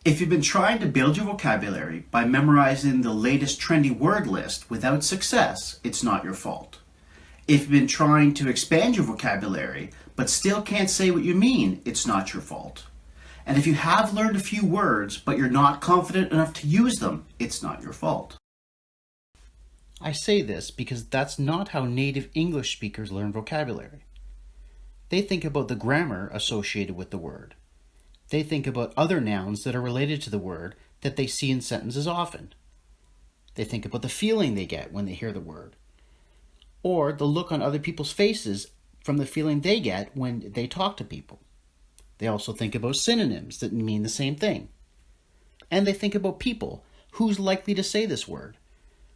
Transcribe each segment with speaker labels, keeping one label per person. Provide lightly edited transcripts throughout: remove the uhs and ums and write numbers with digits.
Speaker 1: If you've been trying to build your vocabulary by memorizing the latest trendy word list without success, it's not your fault. If you've been trying to expand your vocabulary but still can't say what you mean, it's not your fault. And if you have learned a few words but you're not confident enough to use them, it's not your fault.
Speaker 2: I say this because that's not how native English speakers learn vocabulary. They think about the grammar associated with the word. They think about other nouns that are related to the word that they see in sentences often. They think about the feeling they get when they hear the word, or the look on other people's faces from the feeling they get when they talk to people. They also think about synonyms that mean the same thing. And they think about people. Who's likely to say this word?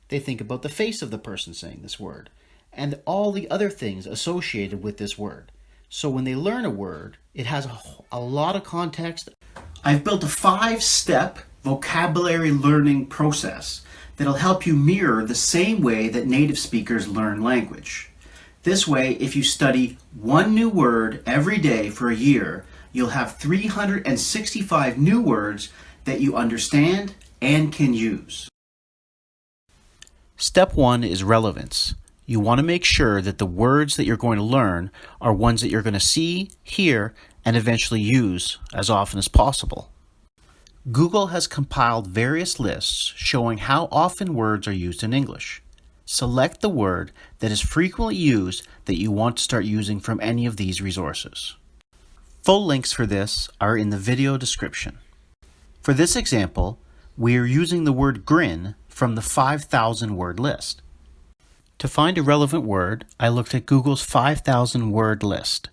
Speaker 2: They think about the face of the person saying this word, and all the other things associated with this word. So when they learn a word, it has a lot of context.
Speaker 1: I've built a 5-step vocabulary learning process that'll help you mirror the same way that native speakers learn language. This way, if you study one new word every day for a year, you'll have 365 new words that you understand and can use.
Speaker 2: Step 1 is relevance. You want to make sure that the words that you're going to learn are ones that you're going to see, hear, and eventually use as often as possible. Google has compiled various lists showing how often words are used in English. Select the word that is frequently used that you want to start using from any of these resources. Full links for this are in the video description. For this example, we are using the word grin from the 5,000 word list. To find a relevant word, I looked at Google's 5,000 word list.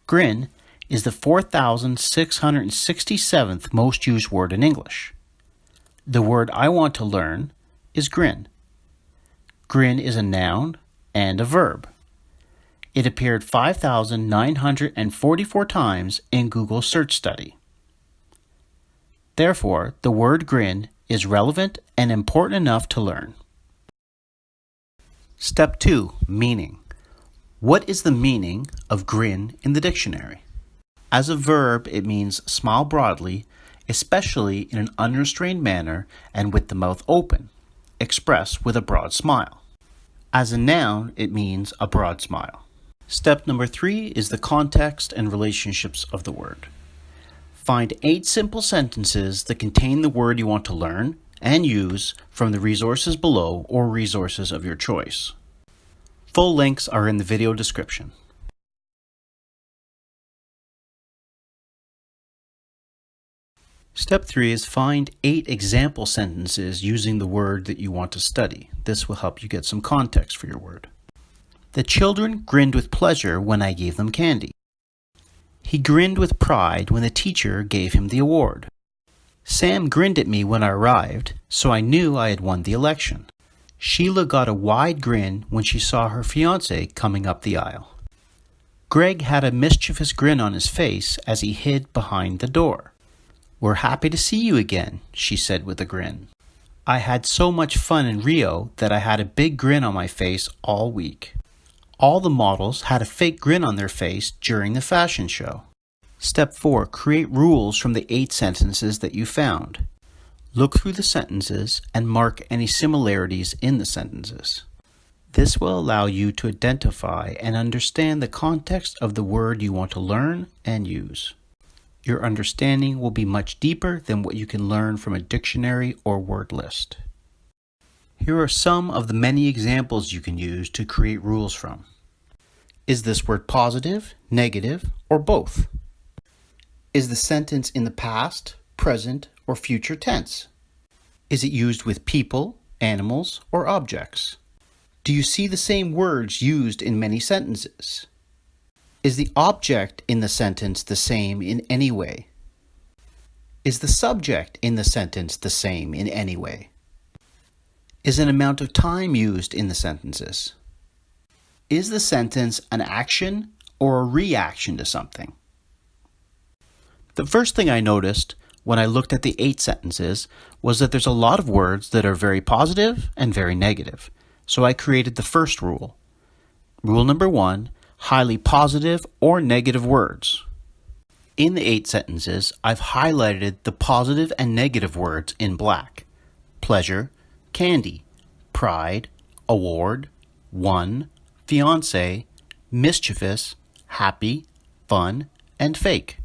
Speaker 2: Grin is the 4,667th most used word in English. The word I want to learn is grin. Grin is a noun and a verb. It appeared 5,944 times in Google's search study. Therefore, the word grin is relevant and important enough to learn. Step 2, meaning. What is the meaning of grin in the dictionary? As a verb, it means smile broadly, especially in an unrestrained manner and with the mouth open, expressed with a broad smile. As a noun, it means a broad smile. Step number 3 is the context and relationships of the word. Find 8 simple sentences that contain the word you want to learn and use from the resources below or resources of your choice. Full links are in the video description. Step 3 is find 8 example sentences using the word that you want to study. This will help you get some context for your word. The children grinned with pleasure when I gave them candy. He grinned with pride when the teacher gave him the award. Sam grinned at me when I arrived, so I knew I had won the election. Sheila got a wide grin when she saw her fiancé coming up the aisle. Greg had a mischievous grin on his face as he hid behind the door. We're happy to see you again, she said with a grin. I had so much fun in Rio that I had a big grin on my face all week. All the models had a fake grin on their face during the fashion show. Step 4. Create rules from the 8 sentences that you found. Look through the sentences and mark any similarities in the sentences. This will allow you to identify and understand the context of the word you want to learn and use. Your understanding will be much deeper than what you can learn from a dictionary or word list. Here are some of the many examples you can use to create rules from. Is this word positive, negative, or both? Is the sentence in the past, present, or future tense? Is it used with people, animals, or objects? Do you see the same words used in many sentences? Is the object in the sentence the same in any way? Is the subject in the sentence the same in any way? Is an amount of time used in the sentences? Is the sentence an action or a reaction to something? The first thing I noticed when I looked at the 8 sentences was that there's a lot of words that are very positive and very negative. So I created the first rule. Rule number 1, highly positive or negative words. In the 8 sentences, I've highlighted the positive and negative words in black: pleasure, candy, pride, award, won, fiancé, mischievous, happy, fun, and fake.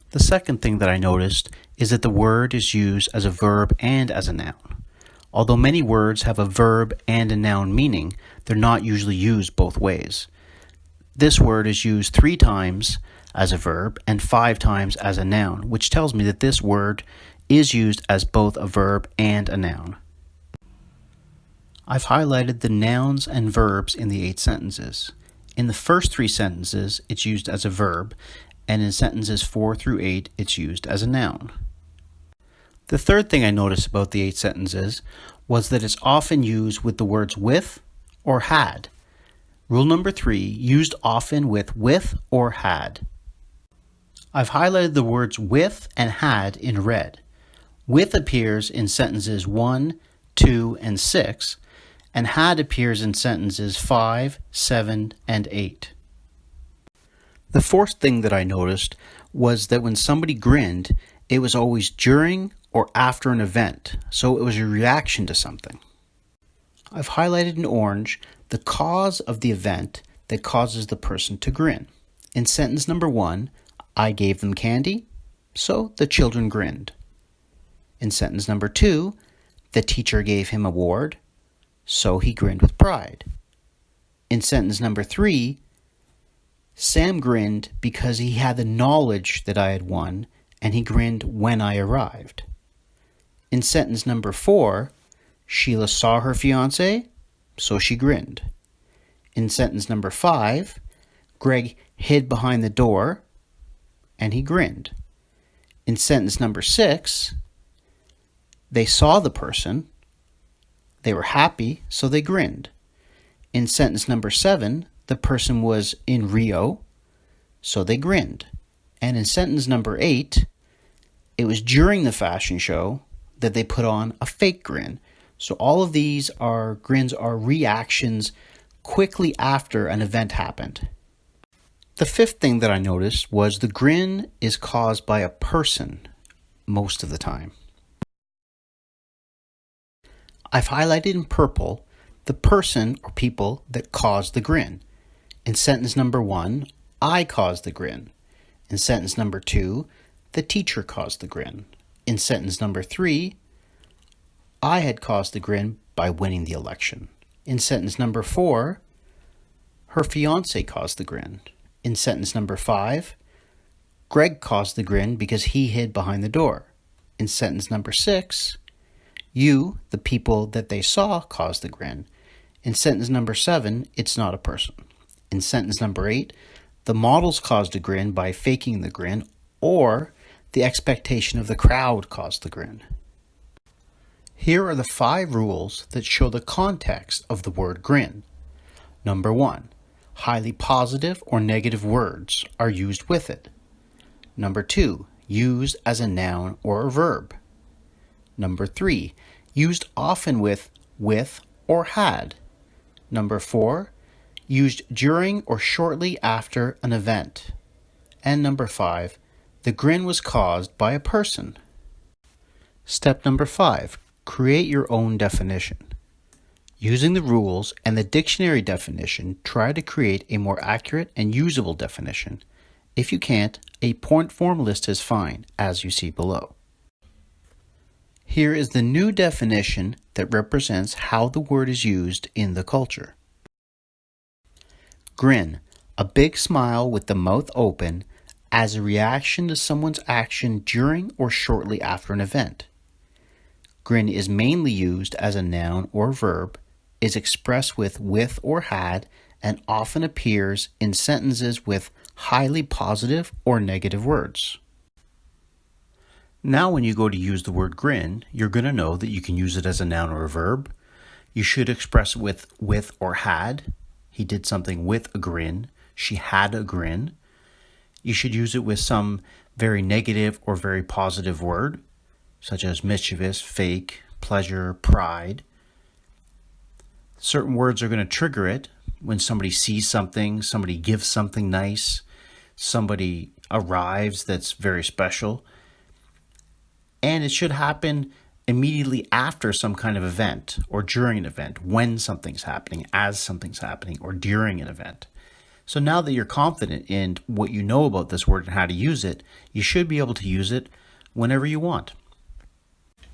Speaker 2: The second thing that I noticed is that the word is used as a verb and as a noun. Although many words have a verb and a noun meaning, they're not usually used both ways. This word is used 3 times as a verb and 5 times as a noun, which tells me that this word is used as both a verb and a noun. I've highlighted the nouns and verbs in the 8 sentences. In the first 3 sentences, it's used as a verb, and in sentences 4 through 8, it's used as a noun. The third thing I noticed about the 8 sentences was that it's often used with the words with or had. Rule number 3, used often with or had. I've highlighted the words with and had in red. With appears in sentences 1, 2, and 6, and had appears in sentences 5, 7, and 8. The fourth thing that I noticed was that when somebody grinned, it was always during or after an event, so it was a reaction to something. I've highlighted in orange the cause of the event that causes the person to grin. In sentence number 1, I gave them candy, so the children grinned. In sentence number 2, the teacher gave him an award, so he grinned with pride. In sentence number 3, Sam grinned because he had the knowledge that I had won, and he grinned when I arrived. In sentence number 4, Sheila saw her fiancé, so she grinned. In sentence number 5, Greg hid behind the door, and he grinned. In sentence number 6, they saw the person, they were happy, so they grinned. In sentence number 7, the person was in Rio, so they grinned. And in sentence number 8, it was during the fashion show that they put on a fake grin. So all of these grins are reactions quickly after an event happened. The fifth thing that I noticed was the grin is caused by a person most of the time. I've highlighted in purple the person or people that caused the grin. In sentence number 1, I caused the grin. In sentence number 2, the teacher caused the grin. In sentence number 3, I had caused the grin by winning the election. In sentence number 4, her fiancé caused the grin. In sentence number 5, Greg caused the grin because he hid behind the door. In sentence number 6, you, the people that they saw, caused the grin. In sentence number 7, it's not a person. In sentence number 8, the models caused a grin by faking the grin, or the expectation of the crowd caused the grin. Here are the 5 rules that show the context of the word grin. Number 1, highly positive or negative words are used with it. Number 2, used as a noun or a verb. Number 3, used often with or had. Number 4, used during or shortly after an event. And number 5, the grin was caused by a person. Step number 5, create your own definition. Using the rules and the dictionary definition, try to create a more accurate and usable definition. If you can't, a point form list is fine, as you see below. Here is the new definition that represents how the word is used in the culture. Grin, a big smile with the mouth open as a reaction to someone's action during or shortly after an event. Grin is mainly used as a noun or verb, is expressed with or had, and often appears in sentences with highly positive or negative words. Now when you go to use the word grin, you're going to know that you can use it as a noun or a verb. You should express it with or had. He did something with a grin. She had a grin. You should use it with some very negative or very positive word, such as mischievous, fake, pleasure, pride. Certain words are going to trigger it when somebody sees something, somebody gives something nice, somebody arrives that's very special. And it should happen immediately after some kind of event or during an event, when something's happening, as something's happening, or during an event. So now that you're confident in what you know about this word and how to use it, you should be able to use it whenever you want.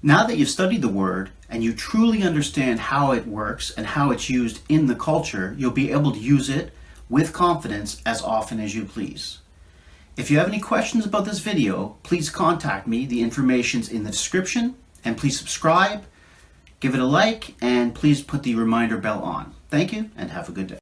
Speaker 1: Now that you've studied the word and you truly understand how it works and how it's used in the culture, you'll be able to use it with confidence as often as you please. If you have any questions about this video, please contact me. The information's in the description. And please subscribe, give it a like, and please put the reminder bell on. Thank you, and have a good day.